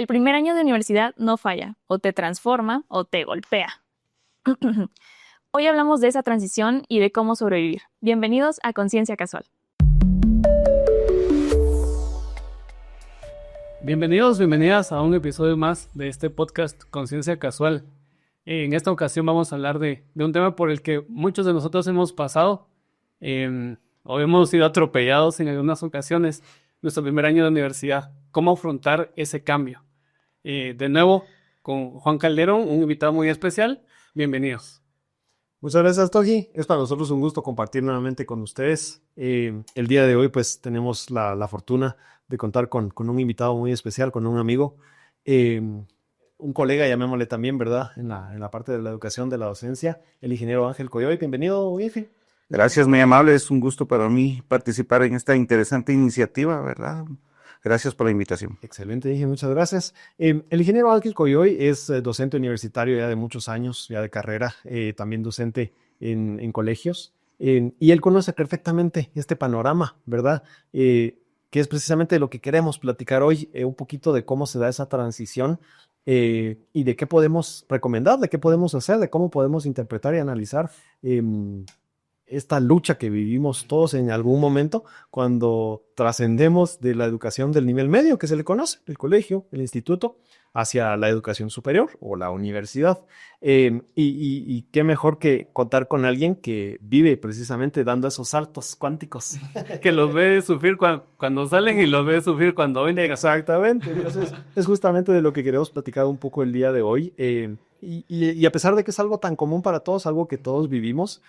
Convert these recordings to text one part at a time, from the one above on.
El primer año de universidad no falla, o te transforma o te golpea. Hoy hablamos de esa transición y de cómo sobrevivir. Bienvenidos a Conciencia Casual. Bienvenidos, bienvenidas a un episodio más de este podcast Conciencia Casual. En esta ocasión vamos a hablar de un tema por el que muchos de nosotros hemos pasado o hemos sido atropellados en algunas ocasiones, nuestro primer año de universidad. ¿Cómo afrontar ese cambio? De nuevo, con Juan Calderón, un invitado muy especial. Bienvenidos. Muchas gracias, Togi. Es para nosotros un gusto compartir nuevamente con ustedes. El día de hoy, pues, tenemos la fortuna de contar con un invitado muy especial, con un amigo, un colega, llamémosle también, ¿verdad? En la parte de la educación, de la docencia, el ingeniero Ángel Coyoy. Bienvenido, Ángel. Gracias, muy amable. Es un gusto para mí participar en esta interesante iniciativa, ¿verdad? Gracias por la invitación. Excelente, dije, muchas gracias. El ingeniero Ángel Coyoy es docente universitario ya de muchos años, ya de carrera, también docente en colegios, y él conoce perfectamente este panorama, ¿verdad? Que es precisamente lo que queremos platicar hoy, un poquito de cómo se da esa transición y de qué podemos recomendar, de qué podemos hacer, de cómo podemos interpretar y analizar esta lucha que vivimos todos en algún momento cuando trascendemos de la educación del nivel medio, que se le conoce, el colegio, el instituto, hacia la educación superior o la universidad. Y qué mejor que contar con alguien que vive precisamente dando esos saltos cuánticos. Que los ve sufrir cuando salen y los ve sufrir cuando vienen. Exactamente. Entonces, es justamente de lo que queremos platicar un poco el día de hoy. Y a pesar de que es algo tan común para todos, algo que todos vivimos,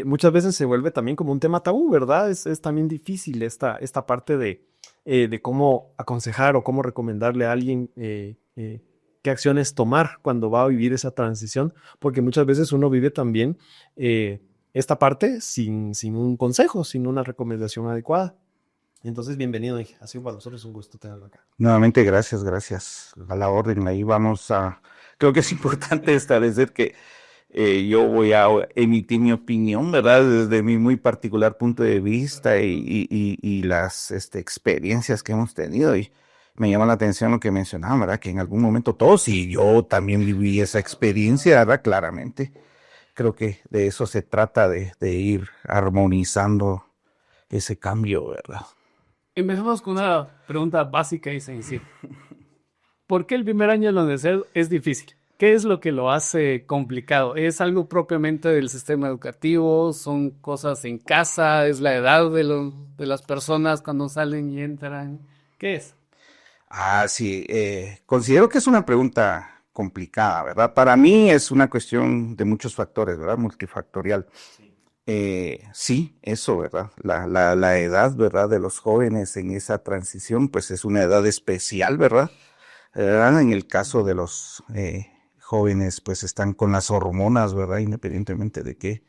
muchas veces se vuelve también como un tema tabú, ¿verdad? Es también difícil esta parte de cómo aconsejar o cómo recomendarle a alguien qué acciones tomar cuando va a vivir esa transición, porque muchas veces uno vive también esta parte sin un consejo, sin una recomendación adecuada. Entonces, bienvenido, Inge. Ha sido para nosotros un gusto tenerlo acá. Nuevamente, gracias. A la orden, ahí vamos a... Creo que es importante establecer que yo voy a emitir mi opinión, ¿verdad? Desde mi muy particular punto de vista y las experiencias que hemos tenido. Y me llama la atención lo que mencionaban, ¿verdad? Que en algún momento todos, y yo también viví esa experiencia, ¿verdad? Claramente. Creo que de eso se trata, de ir armonizando ese cambio, ¿verdad? Empecemos con una pregunta básica y sencilla. ¿Por qué el primer año de la universidad es difícil? ¿Qué es lo que lo hace complicado? ¿Es algo propiamente del sistema educativo? ¿Son cosas en casa? ¿Es la edad de las personas cuando salen y entran? ¿Qué es? Sí, considero que es una pregunta complicada, ¿verdad? Para mí es una cuestión de muchos factores, ¿verdad? Multifactorial. Sí, eso, ¿verdad? La edad, ¿verdad? De los jóvenes en esa transición, pues es una edad especial, ¿verdad? En el caso de los jóvenes, pues están con las hormonas, ¿verdad? Independientemente de qué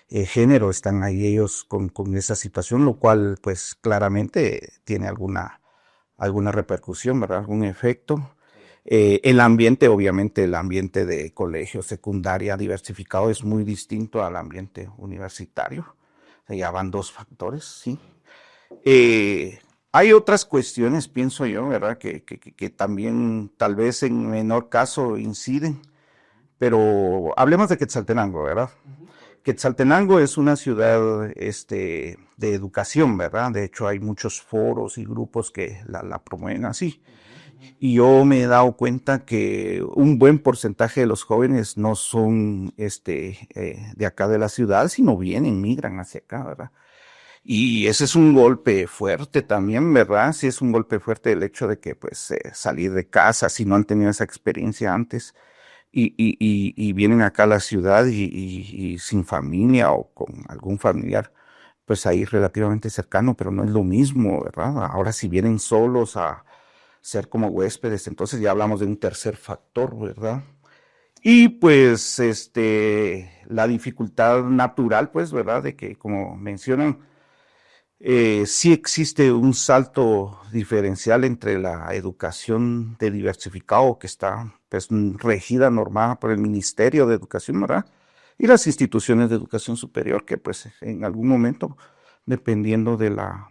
género están ahí ellos con esa situación, lo cual, pues claramente tiene alguna repercusión, ¿verdad? Algún efecto. El ambiente, obviamente, el ambiente de colegio, secundaria, diversificado es muy distinto al ambiente universitario. Ya van dos factores, ¿sí? Hay otras cuestiones, pienso yo, ¿verdad? Que también tal vez en menor caso inciden, pero hablemos de Quetzaltenango, ¿verdad? Quetzaltenango es una ciudad de educación, ¿verdad? De hecho, hay muchos foros y grupos que la promueven así. Y yo me he dado cuenta que un buen porcentaje de los jóvenes no son de acá de la ciudad, sino vienen, migran hacia acá, ¿verdad? Y ese es un golpe fuerte también, ¿verdad? Sí, es un golpe fuerte el hecho de que, pues, salir de casa, si no han tenido esa experiencia antes, y vienen acá a la ciudad y sin familia o con algún familiar, pues ahí relativamente cercano, pero no es lo mismo, ¿verdad? Ahora si vienen solos a ser como huéspedes, entonces ya hablamos de un tercer factor, ¿verdad? Y pues la dificultad natural, pues, ¿verdad? De que, como mencionan, sí existe un salto diferencial entre la educación de diversificado que está pues, regida, normada por el Ministerio de Educación, ¿verdad? Y las instituciones de educación superior que pues en algún momento, dependiendo de la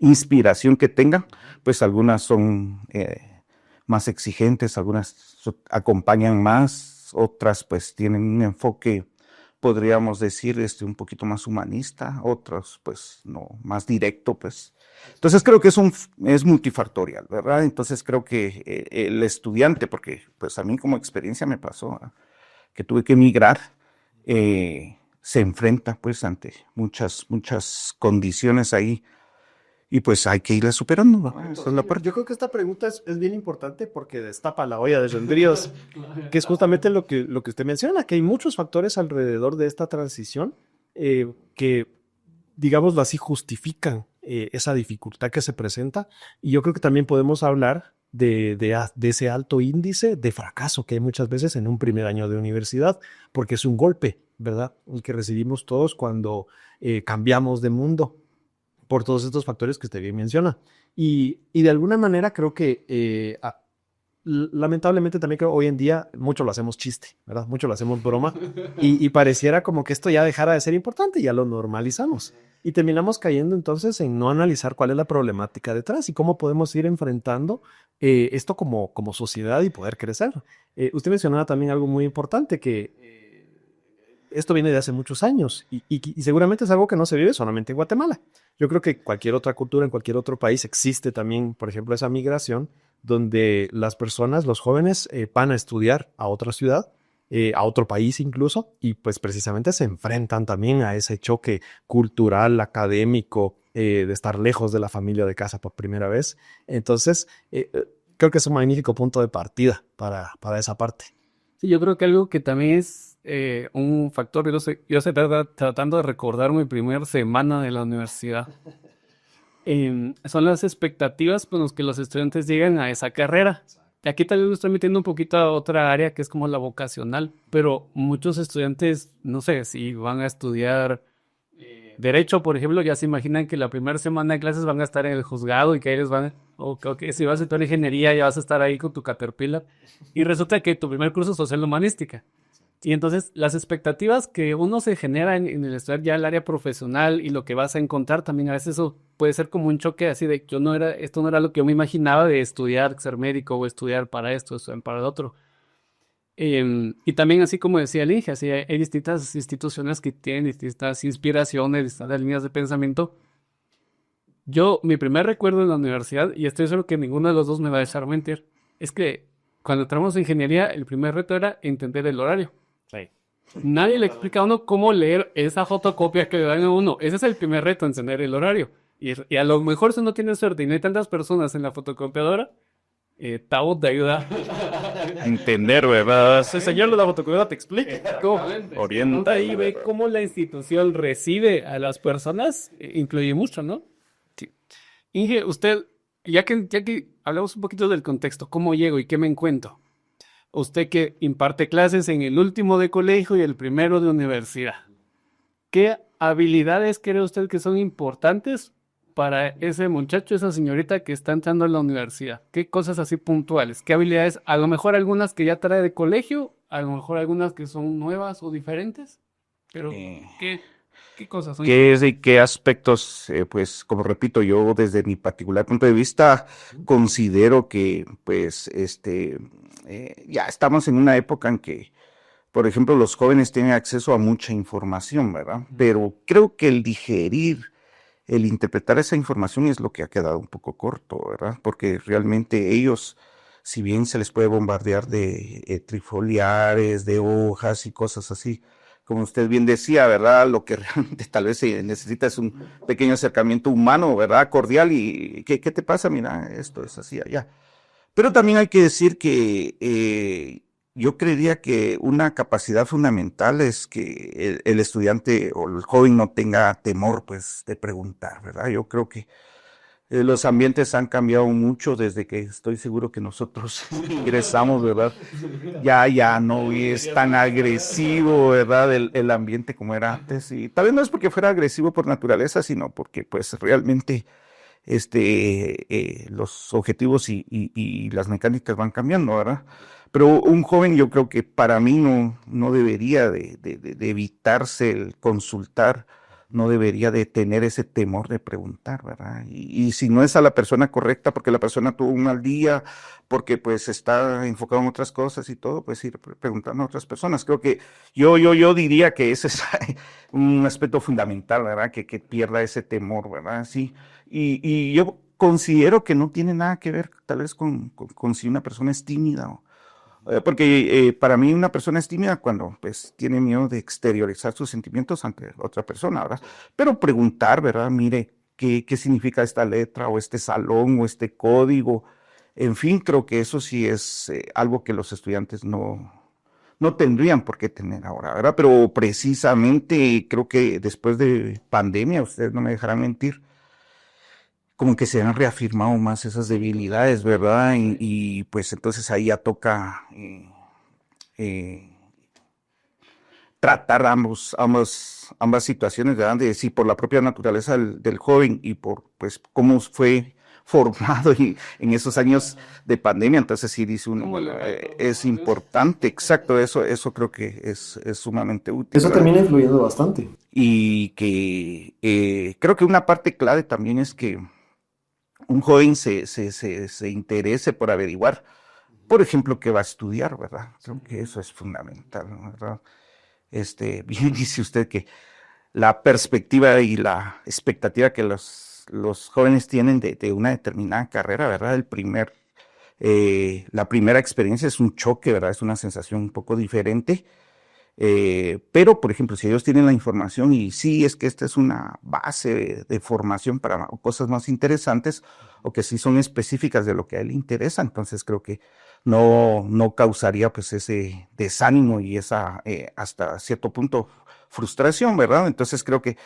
inspiración que tengan, pues algunas son más exigentes, algunas acompañan más, otras pues tienen un enfoque, podríamos decir, un poquito más humanista, otras pues no, más directo, pues. Entonces creo que es multifactorial, ¿verdad? Entonces creo que el estudiante, porque pues a mí como experiencia me pasó, ¿verdad?, que tuve que emigrar, se enfrenta pues ante muchas condiciones ahí, y pues hay que irlas superando, ¿verdad? Esa es la parte. Yo creo que esta pregunta es bien importante porque destapa la olla de rendríos, que es justamente lo que usted menciona, que hay muchos factores alrededor de esta transición que, digámoslo así, justifican esa dificultad que se presenta. Y yo creo que también podemos hablar de ese alto índice de fracaso que hay muchas veces en un primer año de universidad, porque es un golpe, ¿verdad?, el que recibimos todos cuando cambiamos de mundo por todos estos factores que usted bien menciona. Y de alguna manera creo que lamentablemente también creo hoy en día mucho lo hacemos chiste, ¿verdad? Mucho lo hacemos broma y pareciera como que esto ya dejara de ser importante, ya lo normalizamos. Y terminamos cayendo entonces en no analizar cuál es la problemática detrás y cómo podemos ir enfrentando esto como sociedad y poder crecer. Usted mencionaba también algo muy importante, que esto viene de hace muchos años y seguramente es algo que no se vive solamente en Guatemala. Yo creo que cualquier otra cultura, en cualquier otro país existe también, por ejemplo, esa migración donde las personas, los jóvenes, van a estudiar a otra ciudad, a otro país incluso, y pues precisamente se enfrentan también a ese choque cultural, académico, de estar lejos de la familia, de casa por primera vez. Entonces, creo que es un magnífico punto de partida para esa parte. Sí, yo creo que algo que también es un factor, yo estoy tratando de recordar mi primera semana de la universidad. Son las expectativas con las que los estudiantes llegan a esa carrera. Y aquí tal vez me estoy metiendo un poquito a otra área que es como la vocacional, pero muchos estudiantes, no sé, si van a estudiar Derecho, por ejemplo, ya se imaginan que la primera semana de clases van a estar en el juzgado y que ellos van, o que si vas a estudiar ingeniería ya vas a estar ahí con tu Caterpillar. Y resulta que tu primer curso es social humanística. Y entonces las expectativas que uno se genera en el estudiar ya el área profesional y lo que vas a encontrar también a veces eso puede ser como un choque así de esto no era lo que yo me imaginaba de estudiar, ser médico o estudiar para esto, estudiar para lo otro. Y también así como decía el Inge, así hay distintas instituciones que tienen distintas inspiraciones, distintas líneas de pensamiento. Mi primer recuerdo en la universidad, y estoy seguro que ninguno de los dos me va a dejar mentir, es que cuando entramos en ingeniería, el primer reto era entender el horario. Sí. Nadie le explica a uno cómo leer esa fotocopia que le dan a uno. Ese es el primer reto, entender el horario. Y a lo mejor si uno tiene suerte y no hay tantas personas en la fotocopiadora, Tavo te ayuda a entender, ¿verdad? El señor de la fotocopiadora te explica cómo orienta y ve cómo la institución recibe a las personas. Influye mucho, ¿no? Sí. Inge, usted, ya que hablamos un poquito del contexto, ¿cómo llego y qué me encuentro? Usted que imparte clases en el último de colegio y el primero de universidad, ¿qué habilidades cree usted que son importantes para ese muchacho, esa señorita que está entrando a la universidad? ¿Qué cosas así puntuales? ¿Qué habilidades? A lo mejor algunas que ya trae de colegio, a lo mejor algunas que son nuevas o diferentes, pero ¿qué cosas son? ¿Qué aspectos? Pues como repito, yo desde mi particular punto de vista considero que pues ya estamos en una época en que, por ejemplo, los jóvenes tienen acceso a mucha información, ¿verdad? Pero creo que el digerir, el interpretar esa información es lo que ha quedado un poco corto, ¿verdad? Porque realmente ellos, si bien se les puede bombardear de trifoliares, de hojas y cosas así, como usted bien decía, ¿verdad? Lo que realmente tal vez se necesita es un pequeño acercamiento humano, ¿verdad? Cordial y ¿qué te pasa? Mira, esto es así allá. Pero también hay que decir que yo creería que una capacidad fundamental es que el estudiante o el joven no tenga temor, pues, de preguntar, ¿verdad? Yo creo que los ambientes han cambiado mucho desde que estoy seguro que nosotros ingresamos, ¿verdad? Ya no es tan agresivo, ¿verdad? El ambiente como era antes. Y tal vez no es porque fuera agresivo por naturaleza, sino porque, pues, realmente los objetivos y las mecánicas van cambiando, ¿verdad? Pero un joven, yo creo que para mí no debería de evitarse el consultar no debería de tener ese temor de preguntar, ¿verdad? Y si no es a la persona correcta, porque la persona tuvo un mal día, porque pues está enfocado en otras cosas y todo, pues ir preguntando a otras personas. Creo que yo diría que ese es un aspecto fundamental, ¿verdad? Que pierda ese temor, ¿verdad? Sí. Y yo considero que no tiene nada que ver tal vez con si una persona es tímida porque para mí una persona es tímida cuando pues tiene miedo de exteriorizar sus sentimientos ante otra persona, ¿verdad? Pero preguntar, ¿verdad? Mire, ¿qué significa esta letra o este salón o este código? En fin, creo que eso sí es algo que los estudiantes no tendrían por qué tener ahora, ¿verdad? Pero precisamente creo que después de pandemia, ustedes no me dejarán mentir, como que se han reafirmado más esas debilidades, ¿verdad? Pues entonces ahí ya toca eh, tratar ambas situaciones, ¿verdad? De si por la propia naturaleza del joven y por pues cómo fue formado en esos años de pandemia, entonces sí dice uno, es importante, exacto, eso creo que es sumamente útil, Eso ¿verdad? termina influyendo bastante. Y que creo que una parte clave también es que un joven se interese por averiguar, por ejemplo, qué va a estudiar, ¿verdad? Creo que eso es fundamental, ¿verdad? Bien dice usted que la perspectiva y la expectativa que los jóvenes tienen de una determinada carrera, ¿verdad? La primera experiencia es un choque, ¿verdad? Es una sensación un poco diferente. Pero, por ejemplo, si ellos tienen la información y sí es que esta es una base de formación para cosas más interesantes o que sí son específicas de lo que a él le interesa, entonces creo que no causaría pues ese desánimo y esa hasta cierto punto frustración, ¿verdad? Entonces creo que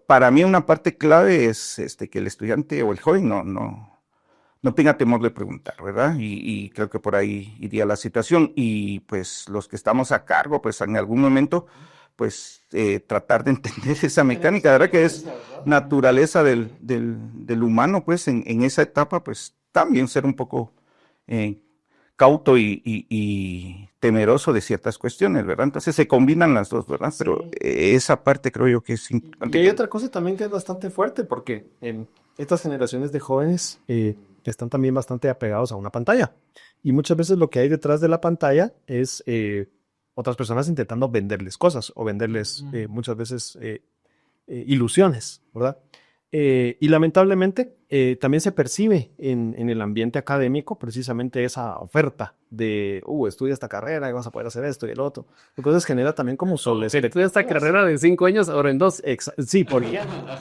para mí una parte clave es que el estudiante o el joven no tenga temor de preguntar, ¿verdad? Y creo que por ahí iría la situación. Y pues los que estamos a cargo, pues en algún momento, pues tratar de entender esa mecánica, ¿verdad? Que es naturaleza del humano, pues en esa etapa, pues también ser un poco cauto y temeroso de ciertas cuestiones, ¿verdad? Entonces se combinan las dos, ¿verdad? Pero esa parte creo yo que es Y importante. hay otra cosa también que es bastante fuerte, porque estas generaciones de jóvenes están también bastante apegados a una pantalla. Y muchas veces lo que hay detrás de la pantalla es otras personas intentando venderles cosas o venderles muchas veces ilusiones, ¿verdad? Y lamentablemente también se percibe en el ambiente académico precisamente esa oferta de, estudia esta carrera y vas a poder hacer esto y el otro. Entonces genera también como Estudia esta carrera de 5 años, ahora en 2. Sí,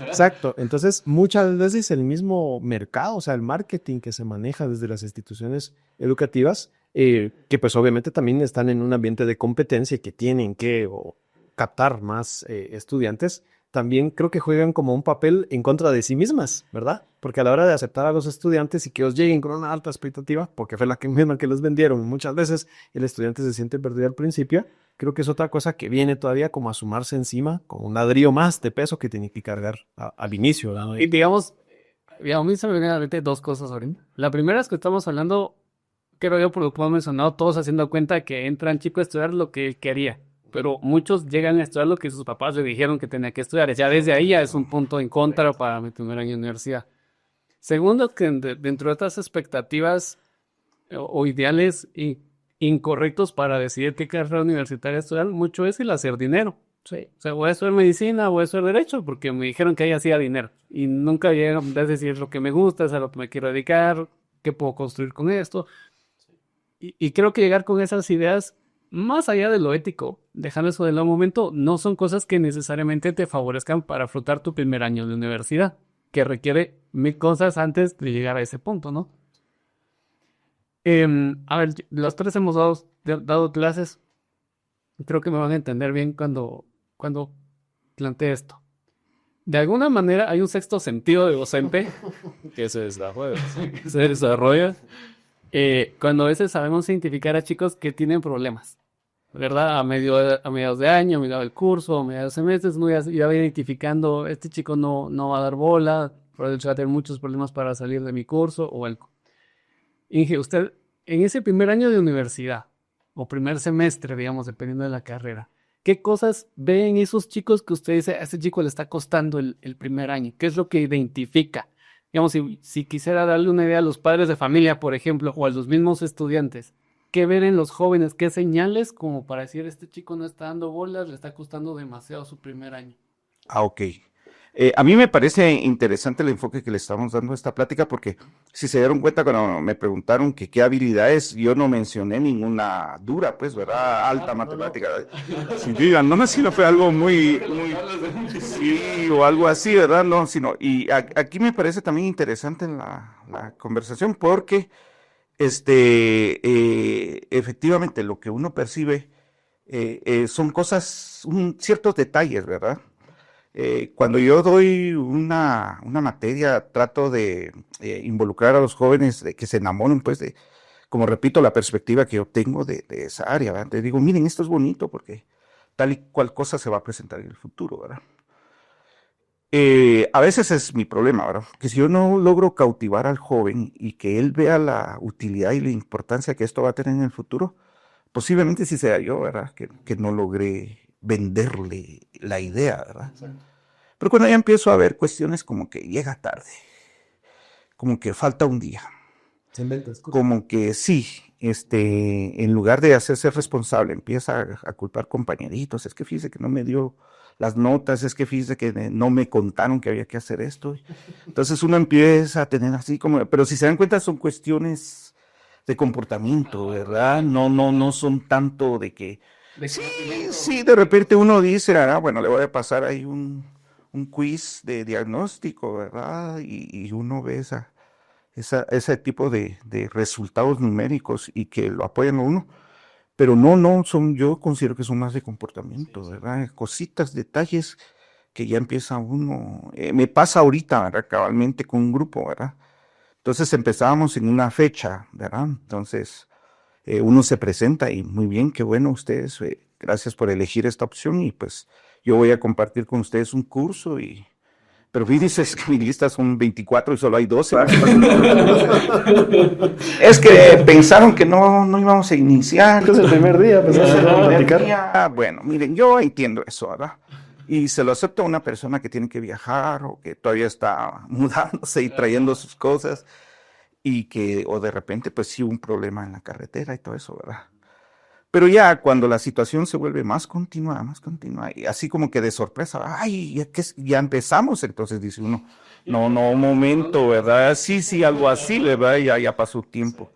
exacto. Entonces muchas veces el mismo mercado, o sea, el marketing que se maneja desde las instituciones educativas, que pues obviamente también están en un ambiente de competencia y que tienen que captar más estudiantes, también creo que juegan como un papel en contra de sí mismas, ¿verdad? Porque a la hora de aceptar a los estudiantes y que ellos lleguen con una alta expectativa, porque fue la misma que les vendieron, muchas veces el estudiante se siente perdido al principio, creo que es otra cosa que viene todavía como a sumarse encima, con un ladrillo más de peso que tiene que cargar al inicio, ¿verdad? Y digamos, a mí se me vienen a la mente 2 cosas ahorita. La primera es que estamos hablando, creo yo, por lo que hemos mencionado, todos haciendo cuenta que entran chicos a estudiar lo que él quería. Pero muchos llegan a estudiar lo que sus papás le dijeron que tenía que estudiar. Ya desde ahí ya es un punto en contra para mi primer año de universidad. Segundo, que dentro de estas expectativas o ideales incorrectos para decidir qué carrera universitaria estudiar, mucho es el hacer dinero. Sí. O sea, voy a estudiar medicina, voy a estudiar derecho, porque me dijeron que ahí hacía dinero. Y nunca llegan a decir lo que me gusta, es a lo que me quiero dedicar, qué puedo construir con esto. Y creo que llegar con esas ideas, más allá de lo ético, dejando eso de lado un momento, no son cosas que necesariamente te favorezcan para afrontar tu primer año de universidad, que requiere 1000 cosas antes de llegar a ese punto, ¿no? A ver, los tres hemos dado clases. Creo que me van a entender bien cuando plantee esto. De alguna manera hay un sexto sentido de docente que se desarrolla cuando a veces sabemos identificar a chicos que tienen problemas, ¿verdad? A mediados de año, a mediados del curso, a mediados de semestres, uno ya va identificando, este chico no va a dar bola, por eso va a tener muchos problemas para salir de mi curso o algo. Inge, usted en ese primer año de universidad, o primer semestre, digamos, dependiendo de la carrera, ¿qué cosas ven esos chicos que usted dice, a ese chico le está costando el primer año? ¿Qué es lo que identifica? Digamos, si quisiera darle una idea a los padres de familia, por ejemplo, o a los mismos estudiantes, ¿qué ver en los jóvenes? ¿Qué señales como para decir, este chico no está dando bolas, le está costando demasiado su primer año? Ok. A mí me parece interesante el enfoque que le estamos dando a esta plática porque si se dieron cuenta cuando me preguntaron que qué habilidades, yo no mencioné ninguna dura, pues, ¿verdad? Alta matemática. Si digan, no, si no fue algo muy, sí, o algo así, ¿verdad? No, sino, y aquí me parece también interesante en la conversación porque, efectivamente, lo que uno percibe son cosas, ciertos detalles, ¿verdad? Cuando yo doy una materia, trato de involucrar a los jóvenes, de que se enamoren, pues, como repito, la perspectiva que yo tengo de esa área, ¿verdad? Te digo, miren, esto es bonito porque tal y cual cosa se va a presentar en el futuro, ¿verdad? A veces es mi problema, ¿verdad? Que si yo no logro cautivar al joven y que él vea la utilidad y la importancia que esto va a tener en el futuro, posiblemente sí sea yo, ¿verdad? Que no logré venderle la idea, ¿verdad? Sí. Pero cuando ya empiezo a ver cuestiones como que llega tarde, como que falta un día, Se inventa excusas. como que sí, en lugar de hacerse responsable, empieza a culpar compañeritos, es que fíjese que no me dio las notas, es que fíjese que no me contaron que había que hacer esto. Entonces uno empieza a tener así como, pero si se dan cuenta son cuestiones de comportamiento, ¿verdad? No son tanto de que sí, de repente uno dice, bueno, le voy a pasar ahí un quiz de diagnóstico, ¿verdad? Y uno ve ese tipo de resultados numéricos y que lo apoyan a uno. Pero yo considero que son más de comportamiento, ¿verdad? Cositas, detalles que ya empieza uno. Me pasa ahorita, ¿verdad? Cabalmente con un grupo, ¿verdad? Entonces empezábamos en una fecha, ¿verdad? Entonces uno se presenta y muy bien, qué bueno ustedes, gracias por elegir esta opción y pues yo voy a compartir con ustedes un curso pero fíjense que mi lista son 24 y solo hay 12. Es que pensaron que no íbamos a iniciar. Entonces el primer día empezaron a platicar. Bueno, miren, yo entiendo eso, ¿verdad? Y se lo acepto a una persona que tiene que viajar o que todavía está mudándose y trayendo sus cosas o de repente pues sí hubo un problema en la carretera y todo eso, ¿verdad? Pero ya cuando la situación se vuelve más continua, y así como que de sorpresa, ay, ya empezamos, entonces dice uno, no, un momento, ¿verdad? Sí, algo así, ¿verdad? Ya pasó tiempo.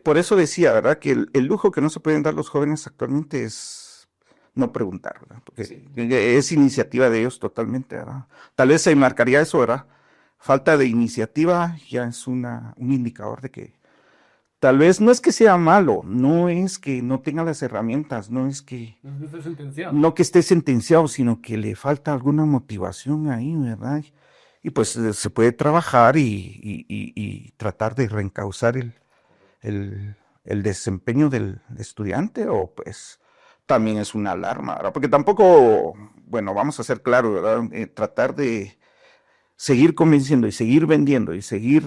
Por eso decía, ¿verdad? Que el lujo que no se pueden dar los jóvenes actualmente es no preguntar, ¿verdad? Porque sí, es iniciativa de ellos totalmente, ¿verdad? Tal vez se marcaría eso, ¿verdad? Falta de iniciativa ya es un indicador de que tal vez no es que sea malo, no es que no tenga las herramientas, no es que no que esté sentenciado, sino que le falta alguna motivación ahí, ¿verdad? Y pues se puede trabajar y tratar de reencauzar el desempeño del estudiante, o pues también es una alarma, ¿verdad? Porque tampoco, bueno, vamos a ser claros, ¿verdad? Tratar de seguir convenciendo y seguir vendiendo y seguir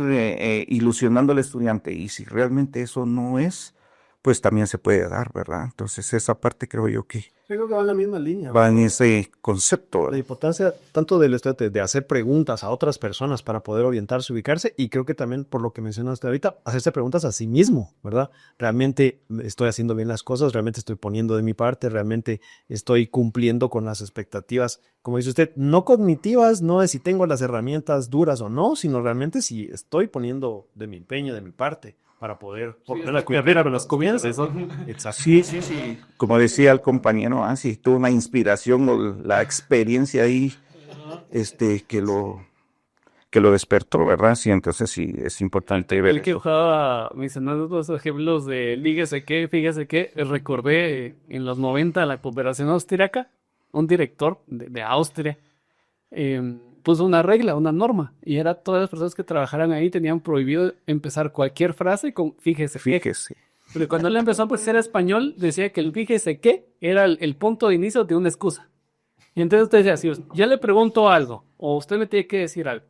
ilusionando al estudiante, y si realmente eso no es, pues también se puede dar, ¿verdad? Entonces esa parte creo yo que Creo que va en la misma línea. va en ese concepto. La importancia tanto del estudiante de hacer preguntas a otras personas para poder orientarse, ubicarse, y creo que también, por lo que mencionaste ahorita, hacerse preguntas a sí mismo, ¿verdad? ¿Realmente estoy haciendo bien las cosas? ¿Realmente estoy poniendo de mi parte? ¿Realmente estoy cumpliendo con las expectativas, como dice usted, no cognitivas, no de si tengo las herramientas duras o no, sino realmente si estoy poniendo de mi empeño, de mi parte, para poder poner la carrera de las comienzas? Exacto. Sí. Como decía el compañero, si tuvo una inspiración o la experiencia ahí, que lo despertó, ¿verdad? Sí, entonces sí, es importante ver. El que estaba mencionando todos los ejemplos de fíjese que recordé en los 90 la cooperación austríaca, un director de Austria puso una regla, una norma, y era todas las personas que trabajaran ahí tenían prohibido empezar cualquier frase con fíjese. Pero cuando él empezó a ser español, decía que el fíjese qué era el punto de inicio de una excusa. Y entonces usted decía, si ya le pregunto algo, o usted me tiene que decir algo,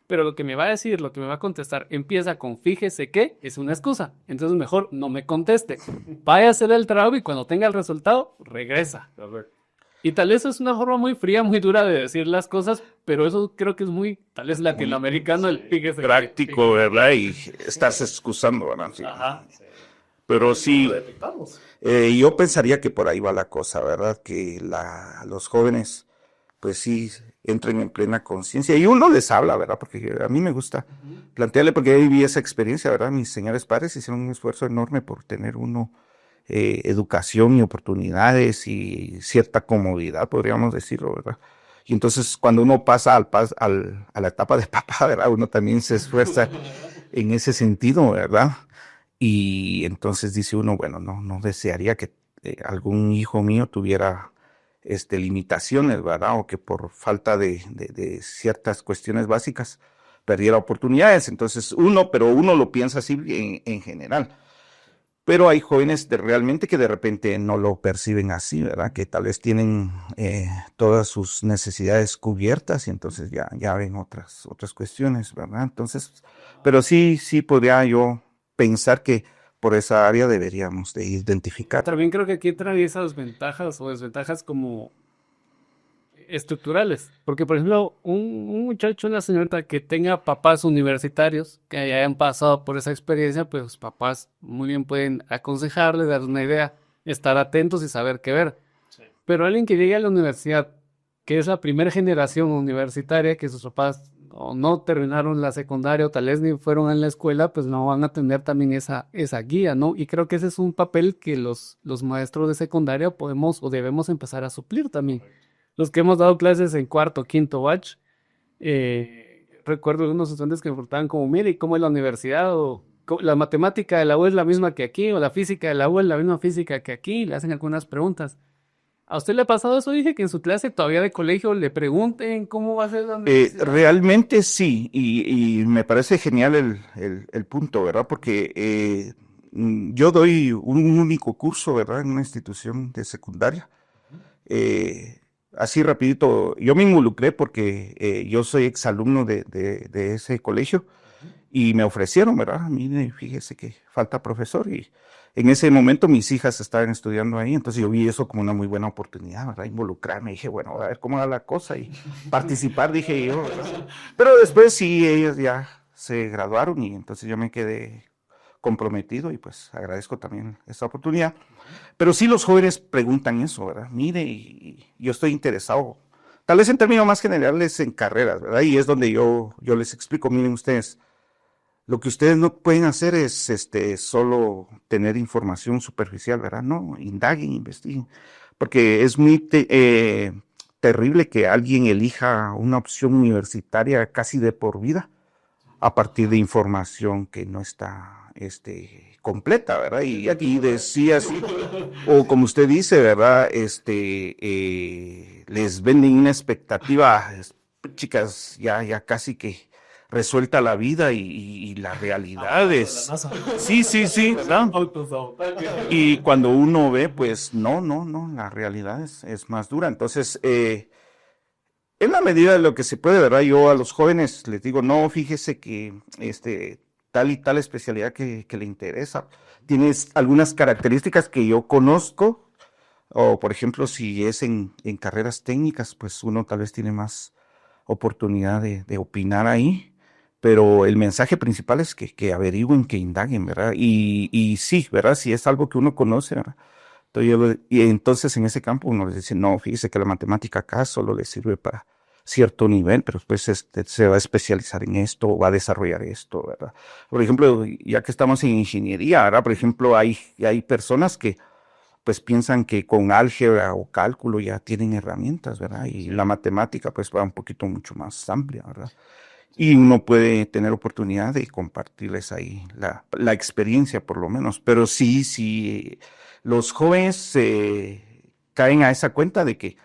pero lo que me va a decir, lo que me va a contestar, empieza con fíjese que es una excusa. Entonces mejor no me conteste. Vaya a hacer el trabajo y cuando tenga el resultado, regresa. Y tal vez es una forma muy fría, muy dura de decir las cosas, pero eso creo que es muy, tal vez latinoamericano, el fíjese. Práctico, ¿verdad? Y estás excusando, ¿verdad? Sí. Ajá. Pero sí, yo pensaría que por ahí va la cosa, ¿verdad? Que los jóvenes, pues sí, entren en plena conciencia. Y uno les habla, ¿verdad? Porque a mí me gusta plantearle, porque yo viví esa experiencia, ¿verdad? Mis señores padres hicieron un esfuerzo enorme por tener educación y oportunidades y cierta comodidad, podríamos decirlo, ¿verdad? Y entonces cuando uno pasa a la etapa de papá, ¿verdad? Uno también se esfuerza en ese sentido, ¿verdad? Y entonces dice uno, bueno, no desearía que algún hijo mío tuviera limitaciones, ¿verdad? O que por falta de ciertas cuestiones básicas perdiera oportunidades. Entonces pero uno lo piensa así en general. Pero hay jóvenes realmente que de repente no lo perciben así, ¿verdad? Que tal vez tienen todas sus necesidades cubiertas y entonces ya ven otras cuestiones, ¿verdad? Entonces, pero sí podría yo pensar que por esa área deberíamos de identificar. También creo que aquí entran esas ventajas o desventajas como estructurales, porque por ejemplo, un muchacho, una señorita que tenga papás universitarios que hayan pasado por esa experiencia, pues los papás muy bien pueden aconsejarle, dar una idea, estar atentos y saber qué ver. Sí. Pero alguien que llegue a la universidad, que es la primera generación universitaria, que sus papás o no terminaron la secundaria o tal vez ni fueron a la escuela, pues no van a tener también esa guía, ¿no? Y creo que ese es un papel que los maestros de secundaria podemos o debemos empezar a suplir también. Los que hemos dado clases en cuarto, quinto batch, recuerdo algunos estudiantes que me preguntaban como, mire, ¿cómo es la universidad? O la matemática de la U es la misma que aquí, o la física de la U es la misma física que aquí, le hacen algunas preguntas. ¿A usted le ha pasado eso? Dije que en su clase todavía de colegio le pregunten cómo va a ser la universidad. Realmente sí, y me parece genial el punto, ¿verdad? Porque yo doy un único curso, ¿verdad? En una institución de secundaria. Así rapidito, yo me involucré porque yo soy exalumno de ese colegio y me ofrecieron, ¿verdad? Mire, fíjese que falta profesor y en ese momento mis hijas estaban estudiando ahí, entonces yo vi eso como una muy buena oportunidad, ¿verdad? Involucrarme, dije, bueno, a ver cómo va la cosa y participar, dije yo, ¿verdad? Pero después sí, ellos ya se graduaron y entonces yo me quedé comprometido y pues agradezco también esta oportunidad. Pero sí los jóvenes preguntan eso, ¿verdad? Mire, y yo estoy interesado, tal vez en términos más generales en carreras, ¿verdad? Y es donde yo les explico, miren ustedes, lo que ustedes no pueden hacer es solo tener información superficial, ¿verdad? No, indaguen, investiguen, porque es muy terrible que alguien elija una opción universitaria casi de por vida a partir de información que no está completa, ¿verdad? Y aquí decía así, o como usted dice, ¿verdad? Les venden una expectativa, chicas, ya casi que resuelta la vida y la realidad es... Sí, ¿verdad? Y cuando uno ve, pues no, la realidad es más dura. Entonces, en la medida de lo que se puede, ¿verdad? Yo a los jóvenes les digo, no, fíjese que tal y tal especialidad que le interesa. Tienes algunas características que yo conozco, o por ejemplo, si es en carreras técnicas, pues uno tal vez tiene más oportunidad de opinar ahí, pero el mensaje principal es que averigüen, que indaguen, ¿verdad? Y sí, ¿verdad? Si es algo que uno conoce, ¿verdad? Y entonces en ese campo uno les dice, no, fíjese que la matemática acá solo le sirve para cierto nivel, pero después se va a especializar en esto o va a desarrollar esto, ¿verdad? Por ejemplo, ya que estamos en ingeniería, ¿verdad? Por ejemplo, hay personas que pues piensan que con álgebra o cálculo ya tienen herramientas, ¿verdad? Y la matemática pues va un poquito mucho más amplia, ¿verdad? Y uno puede tener oportunidad de compartirles ahí la experiencia por lo menos, pero sí, los jóvenes caen a esa cuenta de que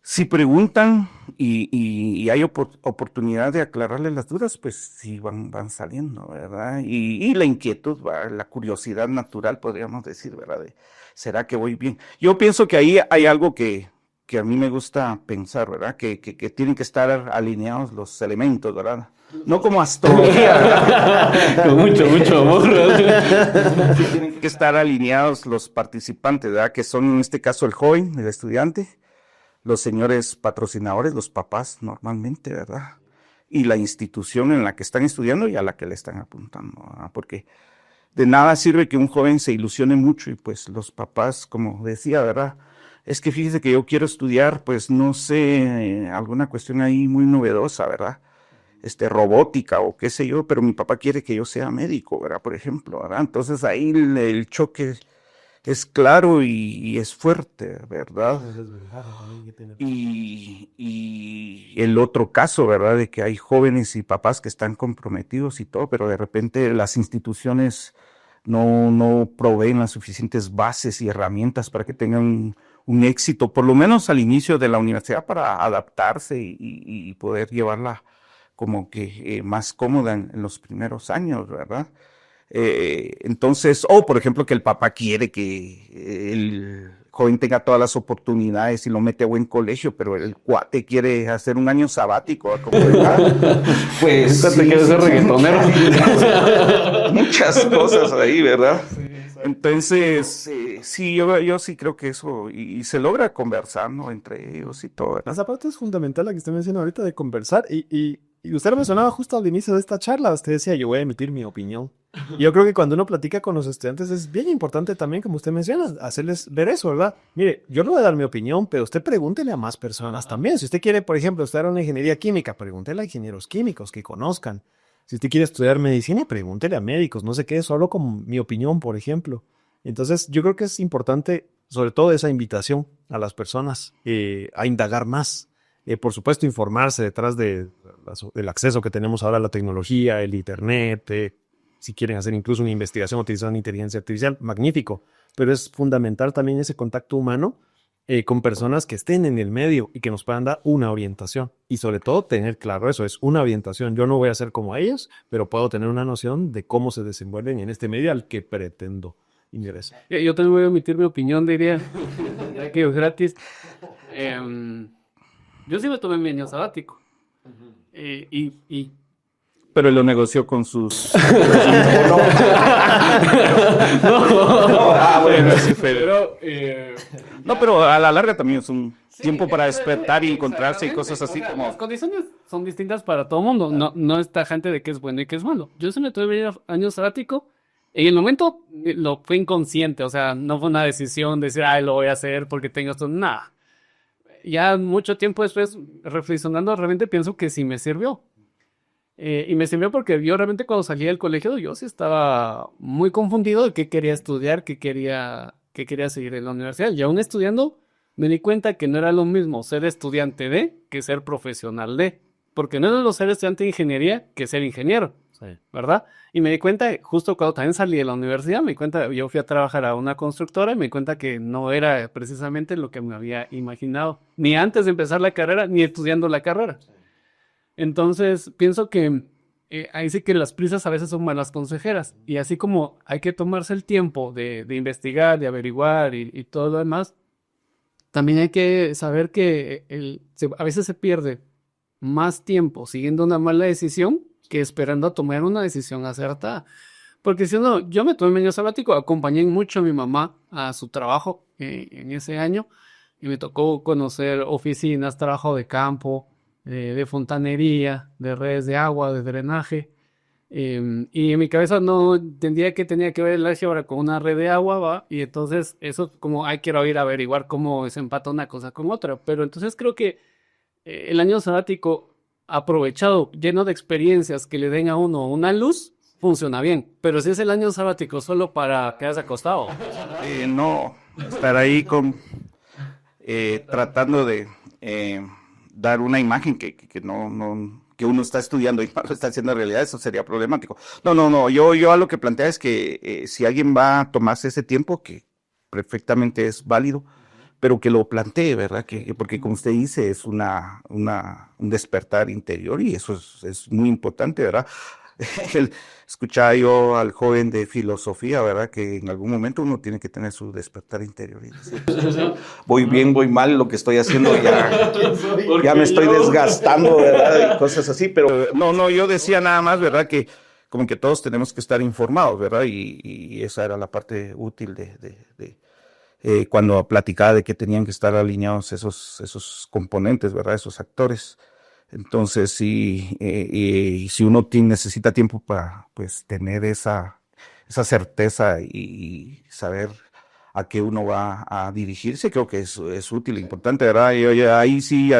si preguntan y hay oportunidad de aclararles las dudas, pues sí van saliendo, ¿verdad? Y la inquietud, la curiosidad natural, podríamos decir, ¿verdad? ¿Será que voy bien? Yo pienso que ahí hay algo que que a mí me gusta pensar, ¿verdad? Que tienen que estar alineados los elementos, ¿verdad? No como astrología, ¿verdad? Con mucho amor. Sí, tienen que estar alineados los participantes, ¿verdad? Que son en este caso el joven, el estudiante, los señores patrocinadores, los papás normalmente, ¿verdad? Y la institución en la que están estudiando y a la que le están apuntando, ¿verdad? Porque de nada sirve que un joven se ilusione mucho y pues los papás, como decía, ¿verdad? Es que fíjese que yo quiero estudiar, pues no sé, alguna cuestión ahí muy novedosa, ¿verdad? Robótica o qué sé yo, pero mi papá quiere que yo sea médico, ¿verdad? Por ejemplo, ¿verdad? Entonces ahí el choque es claro y es fuerte, ¿verdad? Y el otro caso, ¿verdad? De que hay jóvenes y papás que están comprometidos y todo, pero de repente las instituciones no proveen las suficientes bases y herramientas para que tengan un éxito, por lo menos al inicio de la universidad, para adaptarse y poder llevarla como que más cómoda en los primeros años, ¿verdad? Entonces, por ejemplo, que el papá quiere que el joven tenga todas las oportunidades y lo mete a buen colegio, pero el cuate quiere hacer un año sabático, como pues Nunca te quieres ser reggaetonero. muchas cosas ahí, ¿verdad? Entonces, sí, yo sí creo que eso, y se logra conversar, ¿no? Entre ellos y todo, ¿verdad? Esa parte es fundamental, la que usted menciona ahorita, de conversar. Y usted lo mencionaba justo al inicio de esta charla. Usted decía, yo voy a emitir mi opinión. Y yo creo que cuando uno platica con los estudiantes es bien importante también, como usted menciona, hacerles ver eso, ¿verdad? Mire, yo le voy a dar mi opinión, pero usted pregúntele a más personas también. Si usted quiere, por ejemplo, estudiar una ingeniería química, pregúntele a ingenieros químicos que conozcan. Si usted quiere estudiar medicina, pregúntele a médicos. No se quede solo con mi opinión, por ejemplo. Entonces, yo creo que es importante, sobre todo, esa invitación a las personas a indagar más. Por supuesto, informarse detrás del acceso que tenemos ahora a la tecnología, el internet, si quieren hacer incluso una investigación utilizando inteligencia artificial, magnífico. Pero es fundamental también ese contacto humano con personas que estén en el medio y que nos puedan dar una orientación. Y sobre todo tener claro eso, es una orientación. Yo no voy a ser como ellos, pero puedo tener una noción de cómo se desenvuelven en este medio al que pretendo ingresar. Yo también voy a emitir mi opinión, diría, ya que es gratis. Yo sí me tomé mi año sabático. Pero él lo negoció con sus... bueno, sí, pero a la larga también es un tiempo para despertar y encontrarse y cosas así como... Las condiciones son distintas para todo el mundo. No es tajante de qué es bueno y qué es malo. Yo sí me tomé mi año sabático. En el momento lo fue inconsciente, o sea, no fue una decisión de decir, lo voy a hacer porque tengo esto. Nada. Ya mucho tiempo después, reflexionando, realmente pienso que sí me sirvió. Y me sirvió porque yo realmente cuando salí del colegio, yo sí estaba muy confundido de qué quería estudiar, qué quería seguir en la universidad. Y aún estudiando, me di cuenta que no era lo mismo ser estudiante de que ser profesional de. Porque no es lo ser estudiante de ingeniería que ser ingeniero. Sí. ¿Verdad? Y me di cuenta, justo cuando también salí de la universidad, me di cuenta, yo fui a trabajar a una constructora y me di cuenta que no era precisamente lo que me había imaginado, ni antes de empezar la carrera, ni estudiando la carrera. Sí. Entonces, pienso que ahí sí que las prisas a veces son malas consejeras, y así como hay que tomarse el tiempo de investigar, de averiguar y todo lo demás, también hay que saber que a veces se pierde más tiempo siguiendo una mala decisión que esperando a tomar una decisión acertada. Porque si no, yo me tomé un año sabático, acompañé mucho a mi mamá a su trabajo en ese año, y me tocó conocer oficinas, trabajo de campo, de fontanería, de redes de agua, de drenaje, y en mi cabeza no entendía que tenía que ver el álgebra con una red de agua, ¿va? Y entonces eso como, quiero ir a averiguar cómo se empata una cosa con otra. Pero entonces creo que el año sabático aprovechado, lleno de experiencias que le den a uno una luz, funciona bien. Pero si es el año sabático solo para quedarse acostado. No, estar ahí tratando de dar una imagen que uno está estudiando y no lo está haciendo en realidad, eso sería problemático. No, yo a lo que plantea es que si alguien va a tomarse ese tiempo, que perfectamente es válido, pero que lo plantee, ¿verdad? Porque como usted dice, es un despertar interior y eso es muy importante, ¿verdad? Escuchaba yo al joven de filosofía, ¿verdad? Que en algún momento uno tiene que tener su despertar interior y decir, voy bien, voy mal, lo que estoy haciendo ya me estoy desgastando, ¿verdad? Y cosas así, pero no, yo decía nada más, ¿verdad? Que como que todos tenemos que estar informados, ¿verdad? Y esa era la parte útil cuando platicaba de que tenían que estar alineados esos componentes, ¿verdad? Esos actores. Entonces, sí, y si uno necesita tiempo para, pues, tener esa certeza y saber a qué uno va a dirigirse, creo que es útil, importante, ¿verdad? Y ahí sí,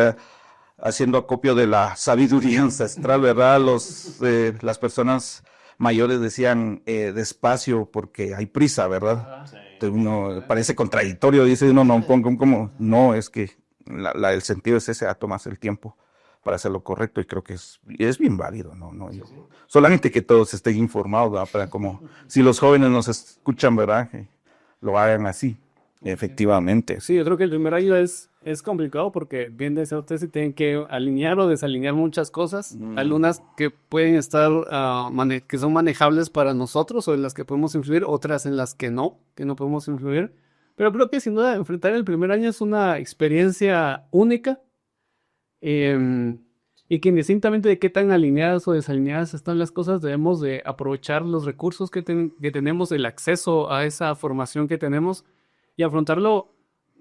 haciendo acopio de la sabiduría ancestral, ¿verdad? Las personas mayores decían despacio porque hay prisa, ¿verdad? Entonces uno parece contradictorio, dice uno, no, ¿cómo? No, es que el sentido es ese, a tomarse el tiempo para hacer lo correcto, y creo que es bien válido, ¿no? Solamente que todos estén informados, ¿verdad? Para como, si los jóvenes nos escuchan, ¿verdad? Que lo hagan así, efectivamente. Sí, yo creo que el primer año es complicado porque, bien decía usted, se tienen que alinear o desalinear muchas cosas. Algunas que pueden estar, que son manejables para nosotros o en las que podemos influir, otras en las que no podemos influir. Pero creo que sin duda enfrentar el primer año es una experiencia única. Y que indistintamente de qué tan alineadas o desalineadas están las cosas, debemos de aprovechar los recursos que tenemos, el acceso a esa formación que tenemos y afrontarlo.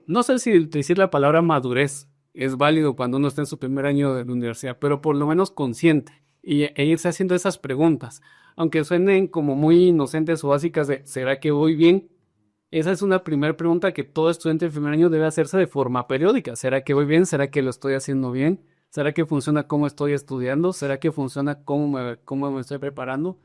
No sé si decir la palabra madurez es válido cuando uno está en su primer año de la universidad, pero por lo menos consciente e irse haciendo esas preguntas, aunque suenen como muy inocentes o básicas de ¿será que voy bien? Esa es una primera pregunta que todo estudiante de primer año debe hacerse de forma periódica. ¿Será que voy bien? ¿Será que lo estoy haciendo bien? ¿Será que funciona cómo estoy estudiando? ¿Será que funciona cómo me estoy preparando?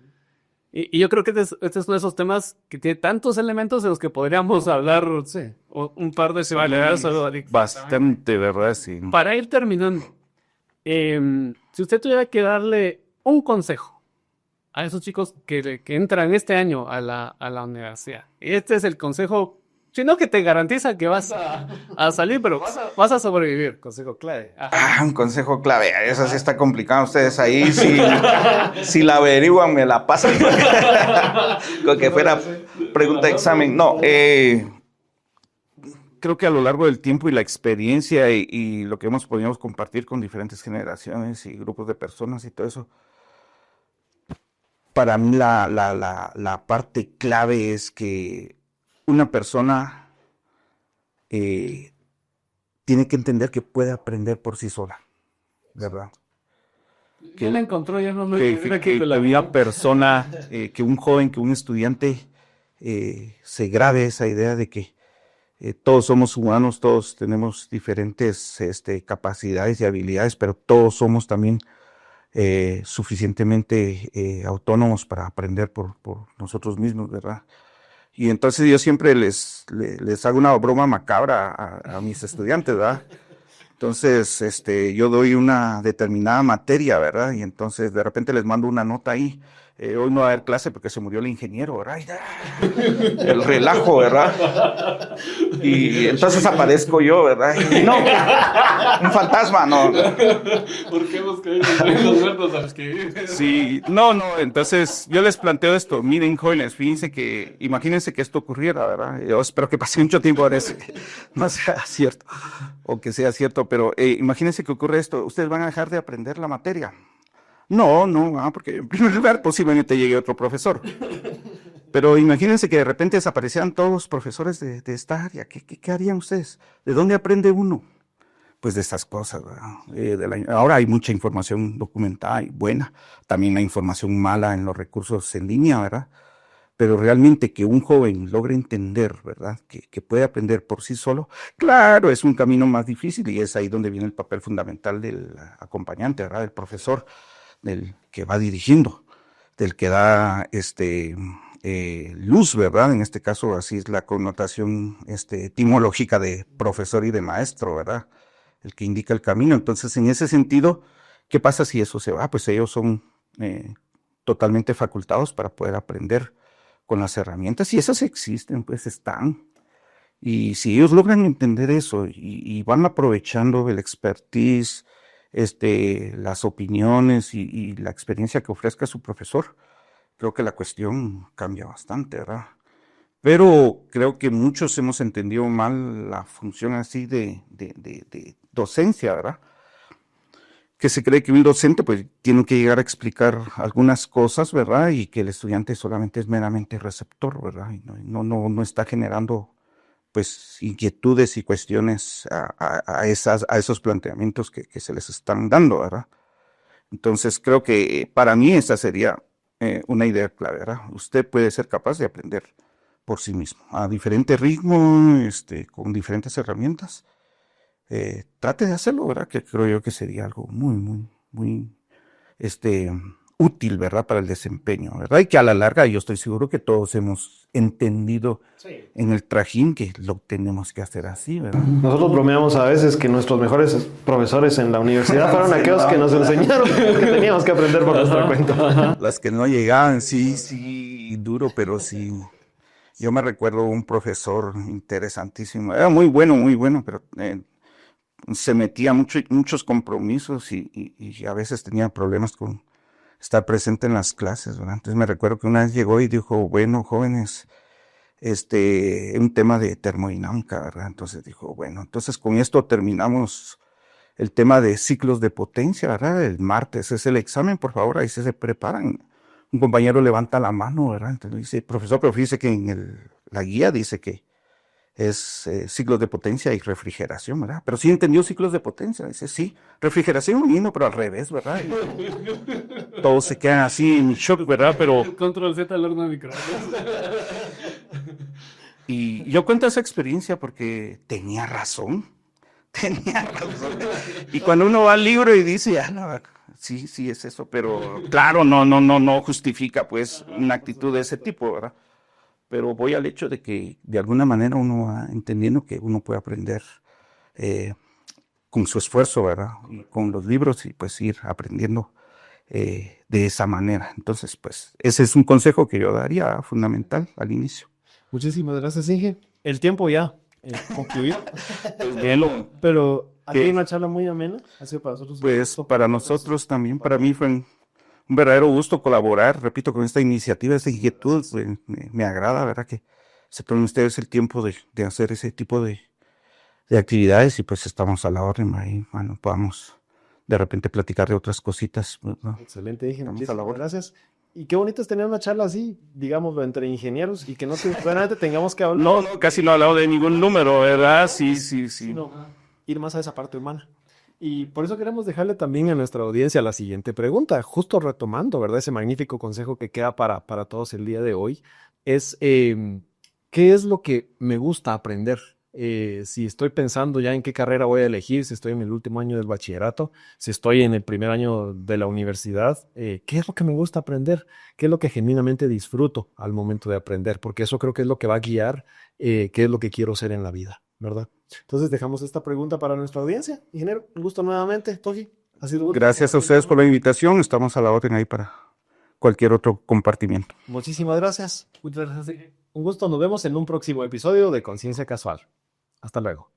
Y yo creo que este es uno de esos temas que tiene tantos elementos de los que podríamos hablar, no sé, un par de semanas. Bastante, ¿verdad? Sí. Para ir terminando, si usted tuviera que darle un consejo a esos chicos que entran este año a la universidad, y este es el consejo, sino que te garantiza que vas a salir, pero vas a sobrevivir, consejo clave. Un consejo clave, eso sí está complicado. Ustedes ahí, si la averiguan, me la pasan. Con que fuera pregunta de examen. No, creo que a lo largo del tiempo y la experiencia y lo que hemos podido compartir con diferentes generaciones y grupos de personas y todo eso, para mí la parte clave es que una persona tiene que entender que puede aprender por sí sola, ¿verdad? ¿Quién la encontró? Ya no me Que la vida persona, que un joven, que un estudiante se grabe esa idea de que todos somos humanos, todos tenemos diferentes capacidades y habilidades, pero todos somos también suficientemente autónomos para aprender por nosotros mismos, ¿verdad? Y entonces yo siempre les hago una broma macabra a mis estudiantes, ¿verdad? Entonces, yo doy una determinada materia, ¿verdad? Y entonces de repente les mando una nota ahí. Hoy no va a haber clase porque se murió el ingeniero, ¿verdad? El relajo, ¿verdad? Y entonces aparezco yo, ¿verdad? Y no, un fantasma, no. ¿Por qué hemos caído en los muertos a los que... Sí, no, entonces yo les planteo esto. Miren, jóvenes, imagínense que esto ocurriera, ¿verdad? Yo espero que pase mucho tiempo ahora, no sea cierto, o que sea cierto, pero imagínense que ocurre esto. ¿Ustedes van a dejar de aprender la materia? No, porque en primer lugar posiblemente llegue otro profesor. Pero imagínense que de repente desaparecieran todos los profesores de esta área. ¿Qué harían ustedes? ¿De dónde aprende uno? Pues de estas cosas, ¿verdad? Ahora hay mucha información documentada y buena. También hay información mala en los recursos en línea, ¿verdad? Pero realmente que un joven logre entender, ¿verdad? Que puede aprender por sí solo, claro, es un camino más difícil y es ahí donde viene el papel fundamental del acompañante, ¿verdad? Del profesor, del que va dirigiendo, del que da luz, ¿verdad? En este caso así es la connotación etimológica de profesor y de maestro, ¿verdad? El que indica el camino. Entonces, en ese sentido, ¿qué pasa si eso se va? Pues ellos son totalmente facultados para poder aprender con las herramientas, y esas existen, pues están. Y si ellos logran entender eso y van aprovechando el expertise, las opiniones y la experiencia que ofrezca su profesor, creo que la cuestión cambia bastante, ¿verdad? Pero creo que muchos hemos entendido mal la función así de docencia, ¿verdad? Que se cree que un docente pues tiene que llegar a explicar algunas cosas, ¿verdad? Y que el estudiante solamente es meramente receptor, ¿verdad? Y no está generando pues inquietudes y cuestiones a esos planteamientos que se les están dando, ¿verdad? Entonces creo que para mí esa sería una idea clave, ¿verdad? Usted puede ser capaz de aprender por sí mismo, a diferente ritmo, con diferentes herramientas. Trate de hacerlo, ¿verdad? Que creo yo que sería algo muy útil, ¿verdad? Para el desempeño, ¿verdad? Y que a la larga yo estoy seguro que todos hemos entendido en el trajín que lo tenemos que hacer así, ¿verdad? Nosotros bromeamos a veces que nuestros mejores profesores en la universidad fueron aquellos que nos enseñaron que teníamos que aprender por nuestra cuenta. Las que no llegaban, sí, duro, pero sí. Yo me recuerdo un profesor interesantísimo, era muy bueno, pero se metía muchos compromisos y a veces tenía problemas con estar presente en las clases, ¿verdad? Entonces me recuerdo que una vez llegó y dijo, bueno, jóvenes, un tema de termodinámica, ¿verdad? Entonces dijo, bueno, entonces con esto terminamos el tema de ciclos de potencia, ¿verdad? El martes es el examen, por favor, ahí se preparan. Un compañero levanta la mano, ¿verdad? Entonces dice, profesor, pero fíjese que en la guía dice que es ciclos de potencia y refrigeración, ¿verdad? Pero sí entendió ciclos de potencia. Dice, sí, refrigeración vino, pero al revés, ¿verdad? Y todos se quedan así en shock, ¿verdad? Pero... Control Z al horno de microondas. Y yo cuento esa experiencia porque tenía razón. Y cuando uno va al libro y dice, no, sí es eso, pero claro, no justifica pues una actitud de ese tipo, ¿verdad? Pero voy al hecho de que de alguna manera uno va entendiendo que uno puede aprender con su esfuerzo, ¿verdad? Y con los libros y pues ir aprendiendo de esa manera. Entonces, pues ese es un consejo que yo daría fundamental al inicio. Muchísimas gracias, Inge. El tiempo ya concluido. Bien, Pero ha ¿qué? sido una charla muy amena. Ha sido para nosotros. Pues para nosotros también, para mí fue un verdadero gusto colaborar, repito, con esta iniciativa, esta inquietud, me agrada, ¿verdad? Que se tomen ustedes el tiempo de hacer ese tipo de actividades y pues estamos a la orden, ahí, bueno, podamos de repente platicar de otras cositas, ¿no? Excelente, Inge. Estamos a la Muchísimas orden. gracias. Y qué bonito es tener una charla así, digamos, entre ingenieros y que no solamente tengamos que hablar, No, casi no he hablado de ningún número, ¿verdad? Sí. sino ir más a esa parte humana. Y por eso queremos dejarle también a nuestra audiencia la siguiente pregunta, justo retomando, ¿verdad? Ese magnífico consejo que queda para todos el día de hoy, es ¿qué es lo que me gusta aprender? Si estoy pensando ya en qué carrera voy a elegir, si estoy en el último año del bachillerato, si estoy en el primer año de la universidad, ¿qué es lo que me gusta aprender? ¿Qué es lo que genuinamente disfruto al momento de aprender? Porque eso creo que es lo que va a guiar qué es lo que quiero ser en la vida, ¿verdad? Entonces dejamos esta pregunta para nuestra audiencia. Ingeniero, un gusto nuevamente. Togi, ha sido un gusto. Gracias a ustedes por la invitación, estamos a la orden ahí para cualquier otro compartimiento. Muchísimas gracias. Muchas gracias. Un gusto, nos vemos en un próximo episodio de Conciencia Casual. Hasta luego.